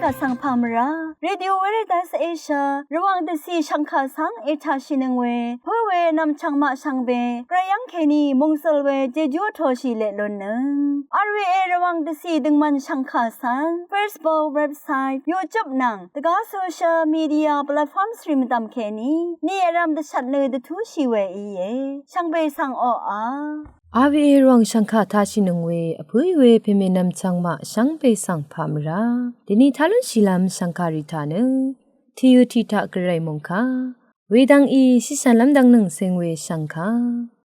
กะสังพามราเรดิโอเวเรตัสเอเชียระวังเดซีชังคาสังเอชาชินึงเวเพื่อเวนำชังมาชังเบกระยังเคนีมงสลเวเจจูโทชิเลลนนึงอาร์วีเอระวังเดซีดึงมันชังคาสัง Facebook เว็บไซต์ YouTube นังตะกาโซเชียลมีเดียแพลตฟอร์มสตรีมตามเคนีนี่รำเดชัดเลยเดทูชีเวอีเยชังเบสังออาอาวีรองชังคาทาชินงเวอภุยเวเพเมนำชังมาชังเปสังพามราดินีทาลุชิลามชังคาริทานึทิยุทิทะกระไรมงคาเวดังอีสิสันลำดังนึงเซงเวชังคา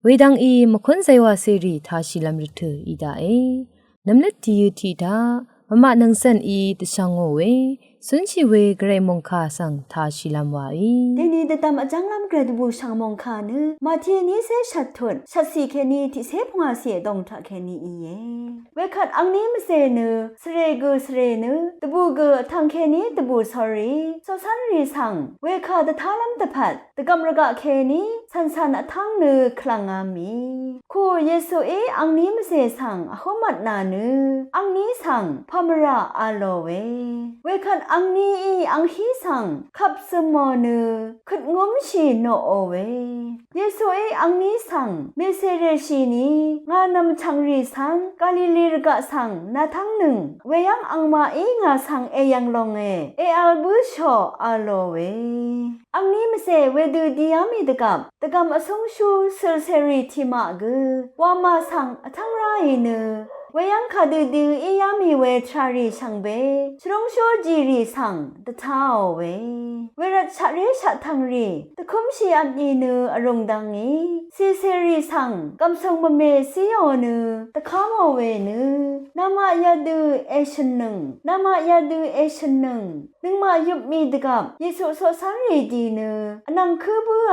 เวดังอีมคุนไซวาเซรีทาชิลามริทุอีดาเอนำเล็ดทิยุทิทามะมะนังเซนอีตชังโงเวสุนชิเวกระไรมงคาสังทาชิลามวาอีเดนีเดตามจังลำกระดบูชังมงคานึมาเทียนี้เสชัดทุนชัดสีแค่นี้ที่เสพงาเสียดงทะแค่นี้อีเยเวขัดอังนี้ไม่เสนสเรกุสเรนตบูเกทางแค่นี้ตบูสอรี่สสันรีสังเวขัดทาลัมตะพัดตะกำรกะแค่นี้สันสันทางนึคลังอามีคู่เยซูเออังนี้ไม่เสสังอหมัดนานึอังนี้สังพามราอาโลเวขัดอังนี้อังฮีสังขับสมอนึขุดงมชีโนโอเวเยซูเออังนี้สังเมเซเรชีนีงานำชังรีสังกาลิลีรกะสังนาทั้งหนึ่งเวยังอังมางาสังเอยังลงเออัลบุชออาโลเวอังนี้ไม่เสเวดูดิยามีตะกับอสงชูเซลเซรีทิมากือว่ามาสังทั้งไรเนเวยังคาดูยามีเวทรารีชังเบชรงโชจีรีสังตะท้าเวรัชะเรชะทังรีตะคุมชีอันนีเนอรงดังนี้ซีเซรีสังกำทรงมะเมซิโอเนตะข้ามเวเนนามายาดูเอชนึงนามายาดูเอชนึงนึงมายุบมีตะกับยิสุโซสันรีดีเนอนังคือบัว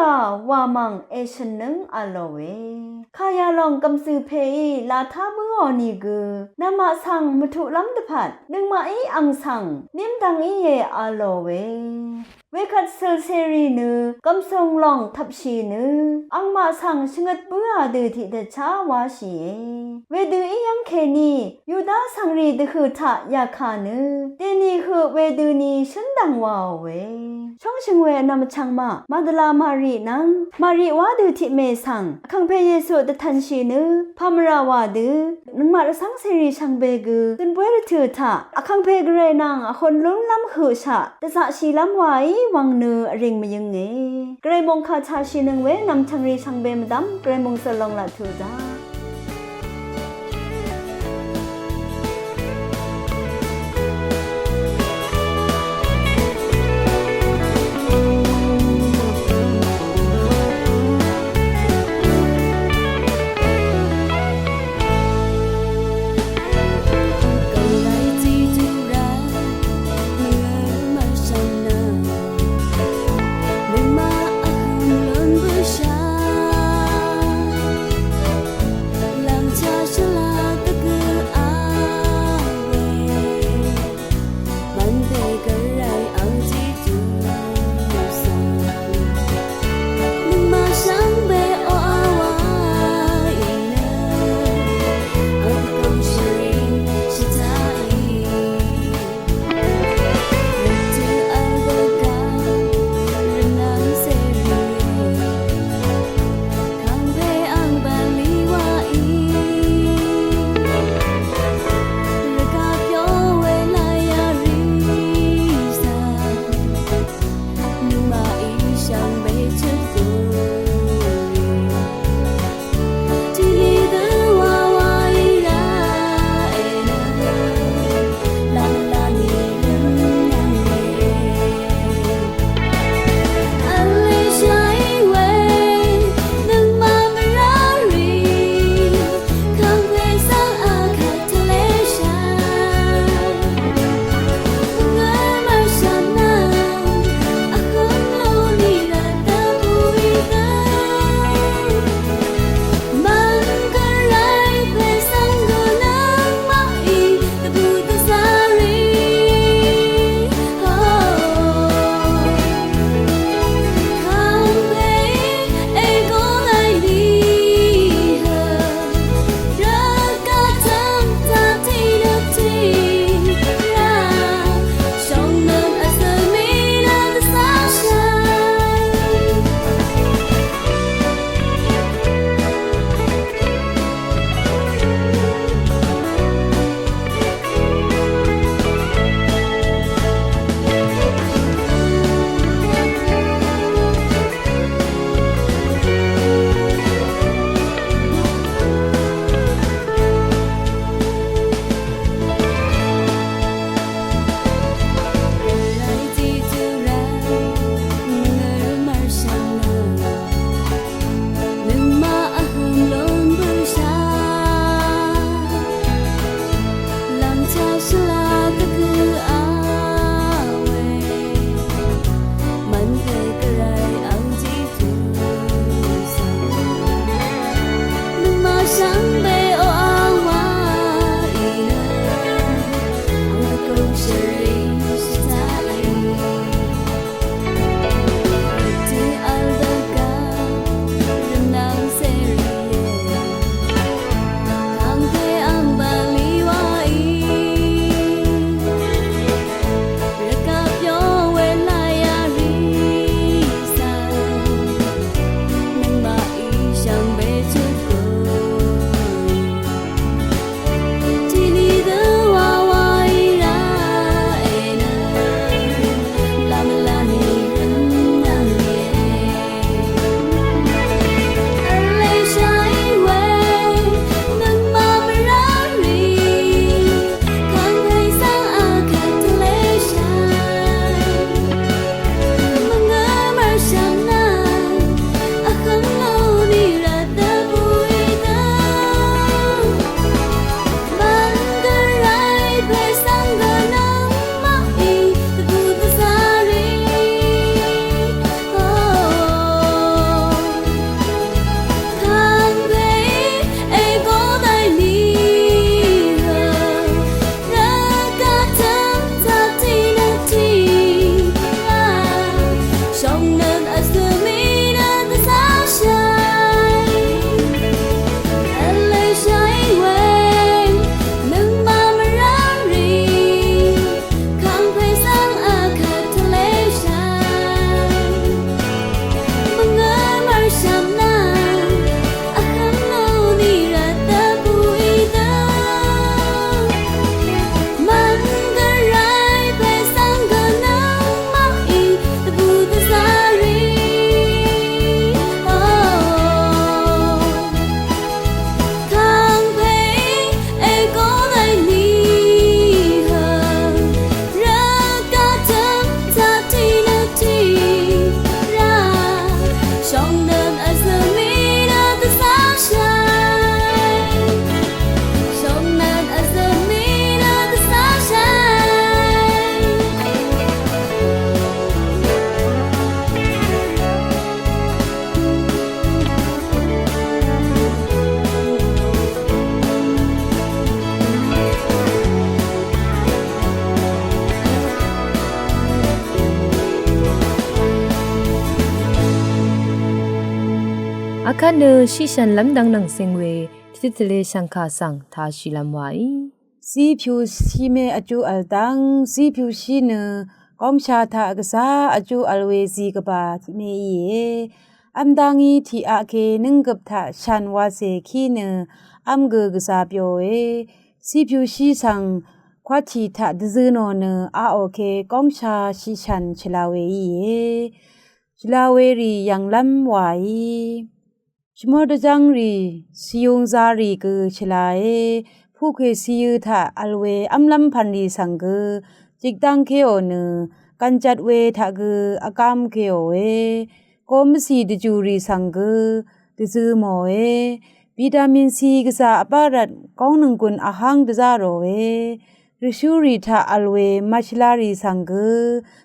วามังเอชนึงอาโลเวขายาลองกำซือเพยลาทาบัวนีกืนามาสังมุทุลัมตะพัดนึงมาอังสังนิมดังเยอาโลเวขัดเซลเซรีเนกำทรงลองทับชีเนอังมาสังชงดเบื่อดือที่เดชาวาชีเวดูยังเคนียูดาสังรีดคือทะยาคาเนเดนีคือเวดูนีฉันดังวาวเวช่องชิงเวนำชังมาดลามารีนังมารีวาดูที่เมสังคังเพเยสุตทันชีเนพามราวาดูนึงมาสังเซรีชังเบกือจนเวรถือทะคังเพกเรนังคนลุ้นล้ำหือชะแต่สะชีล้ำไว้วังเนอริงมายังไงไกรมงคาชาชินึงเวนำชังรีชังเบมดำไกรมงสลองละทูดาเ คันเนชิชันลำดังนังเซงเวทิตเลชังคาสังทาชิลำไว้สีผิวชีเมอจูอัลตังสีผิวชีเนกอมชาทากษาอจูอัลเวซีกบาทิเมเยอัมดังอีทีอาเคนึงกับทาชันวาเซคีเนอัมเกกษาเปียวเอสีผิวชีสังควาทีทาดซึโนเนอาโอเคกอมชาชิชันชลาเวเยชลาเวรียังลำวายชมอดจังรีซิยงซารีกชลาเอผู้เคซียทาอัลเวอัมลัมพันดีสังกจิกตังเคโอเนกันจัดเวทากอากามเคโอเวกอมสีดจูรีสังกดซึโมเอวิตามินซีกษาอปารัดกองนึงกุนอาหังดซาโรเวริชูรีทาอัลเวมัชลารีสังก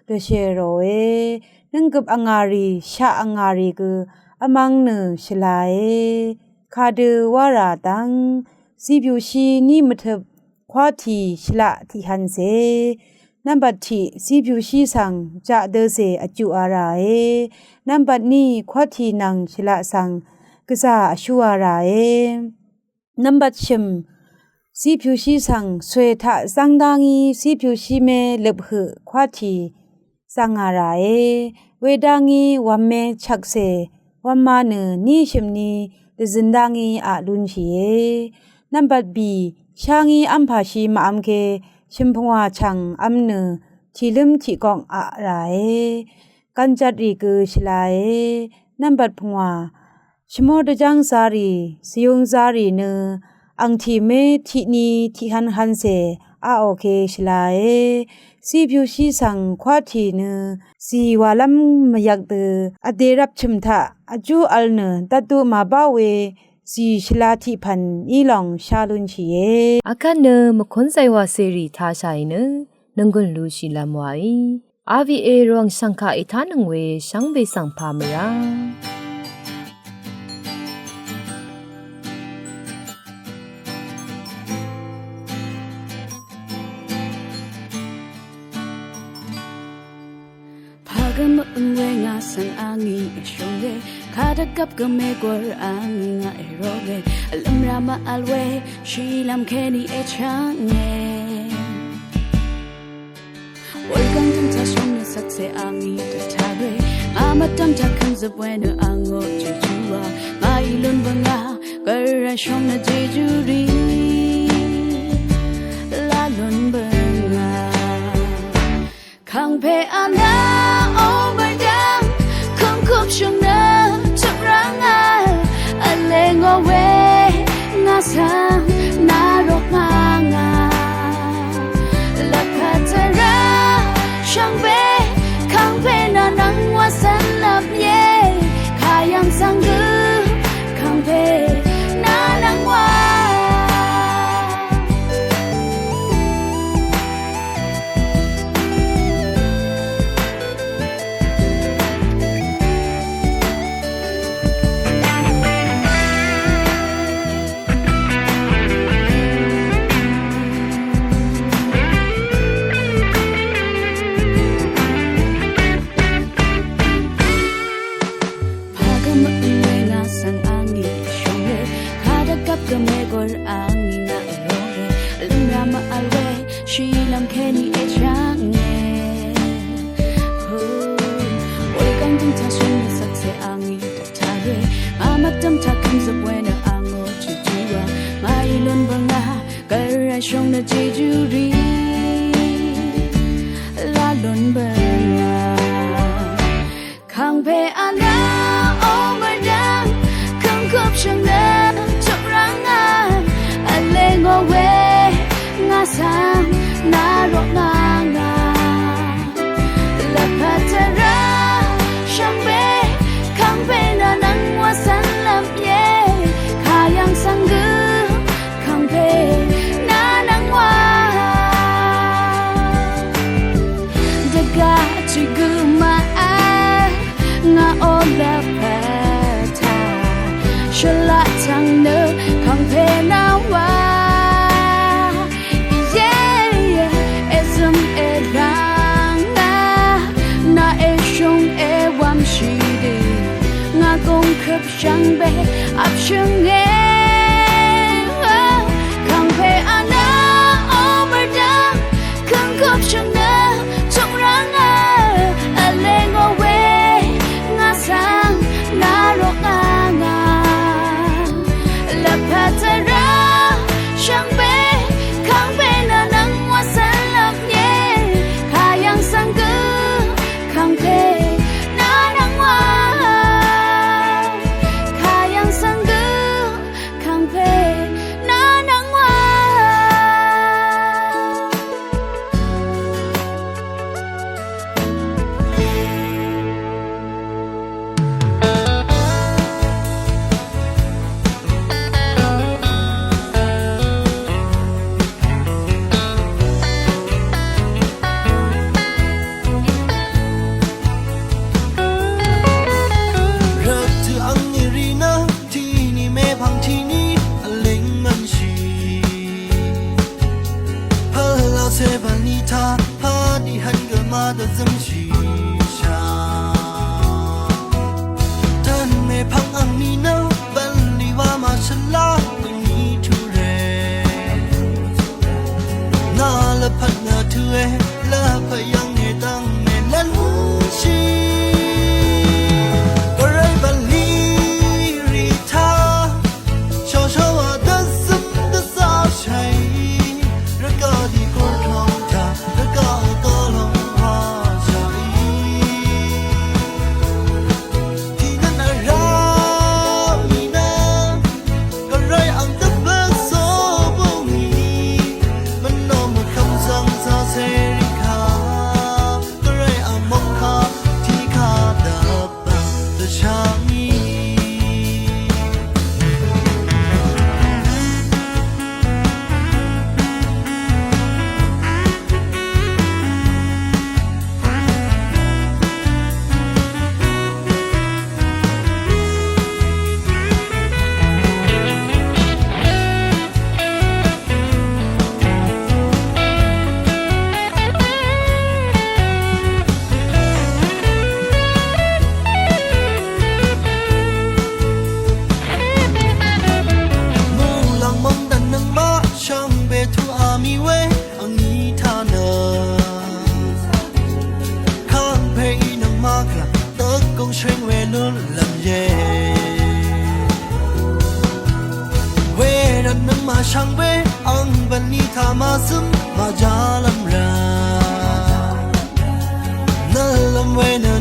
ดเชโรเวนึงกับองารีชาองารีกอมังเนชลาเอคาเดวาราตังสีผิวชีนี่มทบควาทีชละที่หันเซนับบัดที่สีผิวชีสังจะเดเซอจูอาราเอนับบัดนี้ควาทีนังชละสังกษาอชูอาราเอนับบัดชิมสีผิวชีสังสวยทะสังดังอีสีผิวชีเมเล็บหือควาทีสังอาราเอเวดังอีวัมเมชักเซวัมมาเนนี่ชิมนี้ดจินดังอีอาลุนชีเอนับบัดบีช่างอีอัมพาชีมาอัมเคชิมพงวาชังอัมเนทีลิมทีกองอะไรกันจัดรีกชลายนับบัดพงวาชโมดจังสารีสิยงสารีเนอังทีเมทีนีทีหันหันเซอาโอเคชลายสีผิวชีสังควาทีเนสีวาลัมมยักเตอเดรับชิมทะอจูอัลเนตัตุมาบ้าเวสีชลาทิพันอีหลองชาลุนชีเออาคันเนมคนไซวาเซรีทาชัยเนนังกุนลูชิลำไว้อาวีเอรองสังคาอิทานังเวสังเบสังพามรากมอึงเวงาสังอางีชงเกคาดกับกเมกวรอางีงาเอโรเกลัมรามาอัลเวชีลัมเคนีเอชังเงวอลกันทันทาชงเนสักเซอางีตทาเวอามาตัมทักคันซบเวเนอังโอจูจูวามาอีลุนบังากะระชงเนเจจูรีลาลุนบังาคังเพอานาช่วงนั้นทุกรังอันเลงเอาไว้งาสังนารกงางาลักขัดเธอรักช่างเบข้างเพนานังว่าสันลับเย่ข้ายังสังกือข้างเพนานังว่า相背阿生耶，康培阿那欧巴达，康可生的冲让啊，阿雷我为我sang那罗啊啊，拉帕特拉相背康培那能我散了耶，卡样sang个康培。的增息下，但没胖昂你呢，本里娃嘛是拉个你突然，那了怕那突然，了怕养你当没人心，个人本里里他，小小娃的心的撒谁，人家的过头他，人家个龙。Shang be ang bani tha ma sum ma jalam ra na lam we na